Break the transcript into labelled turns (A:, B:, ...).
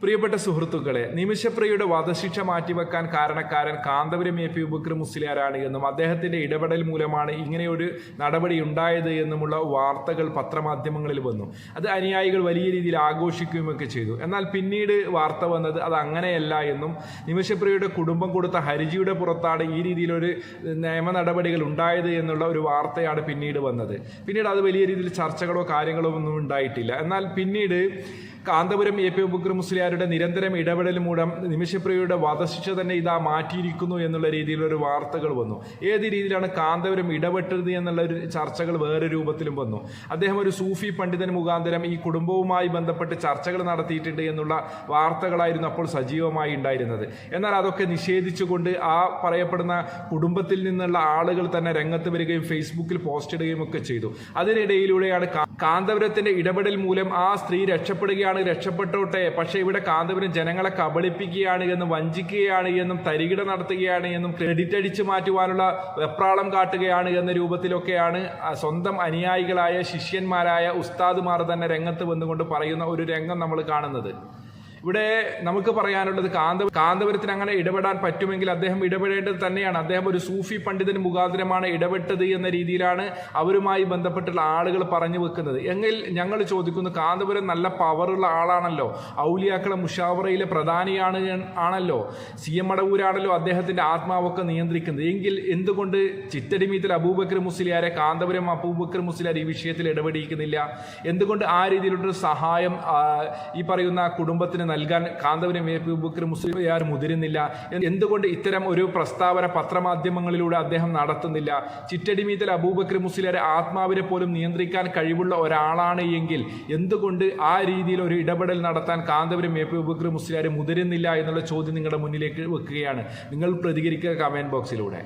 A: പ്രിയപ്പെട്ട സുഹൃത്തുക്കളെ, നിമിഷപ്രിയയുടെ വധശിക്ഷ മാറ്റിവെക്കാൻ കാരണക്കാരൻ കാന്തപുരം എ പി അബൂബക്കർ മുസ്ലിയാരാണ് എന്നും അദ്ദേഹത്തിന്റെ ഇടപെടൽ മൂലമാണ് ഇങ്ങനെയൊരു നടപടി ഉണ്ടായത് എന്നുമുള്ള വാർത്തകൾ പത്രമാധ്യമങ്ങളിൽ വന്നു. അത് അനുയായികൾ വലിയ രീതിയിൽ ആഘോഷിക്കുകയുമൊക്കെ ചെയ്തു. എന്നാൽ പിന്നീട് വാർത്ത വന്നത് അത് അങ്ങനെയല്ല എന്നും നിമിഷപ്രിയയുടെ കുടുംബം കൊടുത്ത ഹർജിയുടെ പുറത്താണ് ഈ രീതിയിലൊരു നിയമ നടപടികൾ ഉണ്ടായത് എന്നുള്ള ഒരു വാർത്തയാണ് പിന്നീട് വന്നത്. പിന്നീട് അത് വലിയ രീതിയിൽ ചർച്ചകളോ കാര്യങ്ങളോ ഒന്നും ഉണ്ടായിട്ടില്ല. എന്നാൽ പിന്നീട് കാന്തപുരം എ പി അബൂബക്കർ മുസ്ലിയാരുടെ നിരന്തരം ഇടപെടൽ മൂലം നിമിഷപ്രിയയുടെ വധശിക്ഷ തന്നെ ഇതാ മാറ്റിയിരിക്കുന്നു എന്നുള്ള രീതിയിലൊരു വാർത്തകൾ വന്നു. ഏത് രീതിയിലാണ് കാന്തപുരം ഇടപെട്ടത് എന്നുള്ള ഒരു ചർച്ചകൾ വേറെ രൂപത്തിലും വന്നു. അദ്ദേഹം ഒരു സൂഫി പണ്ഡിതൻ മുഖാന്തരം ഈ കുടുംബവുമായി ബന്ധപ്പെട്ട് ചർച്ചകൾ നടത്തിയിട്ടുണ്ട് എന്നുള്ള വാർത്തകളായിരുന്നു അപ്പോൾ സജീവമായി ഉണ്ടായിരുന്നത്. എന്നാൽ അതൊക്കെ നിഷേധിച്ചുകൊണ്ട് ആ പറയപ്പെടുന്ന കുടുംബത്തിൽ നിന്നുള്ള ആളുകൾ തന്നെ രംഗത്ത് വരികയും ഫേസ്ബുക്കിൽ പോസ്റ്റ് ഇടുകയും ഒക്കെ ചെയ്തു. അതിനിടയിലൂടെയാണ് കാന്തപുരത്തിന്റെ ഇടപെടൽ മൂലം ആ സ്ത്രീ രക്ഷപ്പെട്ടോട്ടെ, പക്ഷെ ഇവിടെ കാന്തപുരം ജനങ്ങളെ കബളിപ്പിക്കുകയാണ് എന്നും വഞ്ചിക്കുകയാണ് എന്നും തരികിട നടത്തുകയാണ് എന്നും ക്രെഡിറ്റ് അടിച്ചു മാറ്റുവാനുള്ള വെപ്രാളം കാട്ടുകയാണ് എന്ന രൂപത്തിലൊക്കെയാണ് സ്വന്തം അനുയായികളായ ശിഷ്യന്മാരായ ഉസ്താദുമാർ തന്നെ രംഗത്ത് വന്നുകൊണ്ട് പറയുന്ന ഒരു രംഗം നമ്മൾ കാണുന്നത്. ഇവിടെ നമുക്ക് പറയാനുള്ളത് കാന്തപുരത്തിന് അങ്ങനെ ഇടപെടാൻ പറ്റുമെങ്കിൽ അദ്ദേഹം ഇടപെടേണ്ടത് തന്നെയാണ്. അദ്ദേഹം ഒരു സൂഫി പണ്ഡിതന് മുഖാന്തരമാണ് ഇടപെട്ടത് എന്ന രീതിയിലാണ് അവരുമായി ബന്ധപ്പെട്ടുള്ള ആളുകൾ പറഞ്ഞു വെക്കുന്നത്. എങ്കിൽ ഞങ്ങൾ ചോദിക്കുന്നു, കാന്തപുരം നല്ല പവറുള്ള ആളാണല്ലോ, ഔലിയാക്കളെ മുഷാവറയിലെ പ്രധാനിയാണല്ലോ, CM മടവൂരാണല്ലോ അദ്ദേഹത്തിന്റെ ആത്മാവൊക്കെ നിയന്ത്രിക്കുന്നത്. എങ്കിൽ എന്തുകൊണ്ട് ചിറ്റടിമീത്തിൽ അബൂബക്കർ മുസ്ലിയാരെ കാന്തപുരം അബൂബക്കർ മുസ്ലിയാർ ഈ വിഷയത്തിൽ ഇടപെടിക്കുന്നില്ല? എന്തുകൊണ്ട് ആ രീതിയിലുള്ളൊരു സഹായം ഈ പറയുന്ന കുടുംബത്തിന് നൽകാൻ കാന്തപുരം എ പി അബൂബക്കർ മുസ്ലിയാർ മുതിരുന്നില്ല? എന്തുകൊണ്ട് ഇത്തരം ഒരു പ്രസ്താവന പത്രമാധ്യമങ്ങളിലൂടെ അദ്ദേഹം നടത്തുന്നില്ല? ചിറ്റടിമീത്തൽ അബൂബക്കർ മുസ്ലിയാരെ ആത്മാവിനെ പോലും നിയന്ത്രിക്കാൻ കഴിവുള്ള ഒരാളാണ് എങ്കിൽ എന്തുകൊണ്ട് ആ രീതിയിൽ ഒരു ഇടപെടൽ നടത്താൻ കാന്തപുരം എ പി അബൂബക്കർ മുസ്ലിയാർ മുതിരുന്നില്ല എന്നുള്ള ചോദ്യം നിങ്ങളുടെ മുന്നിലേക്ക് വെക്കുകയാണ്. നിങ്ങൾ പ്രതികരിക്കുക കമന്റ് ബോക്സിലൂടെ.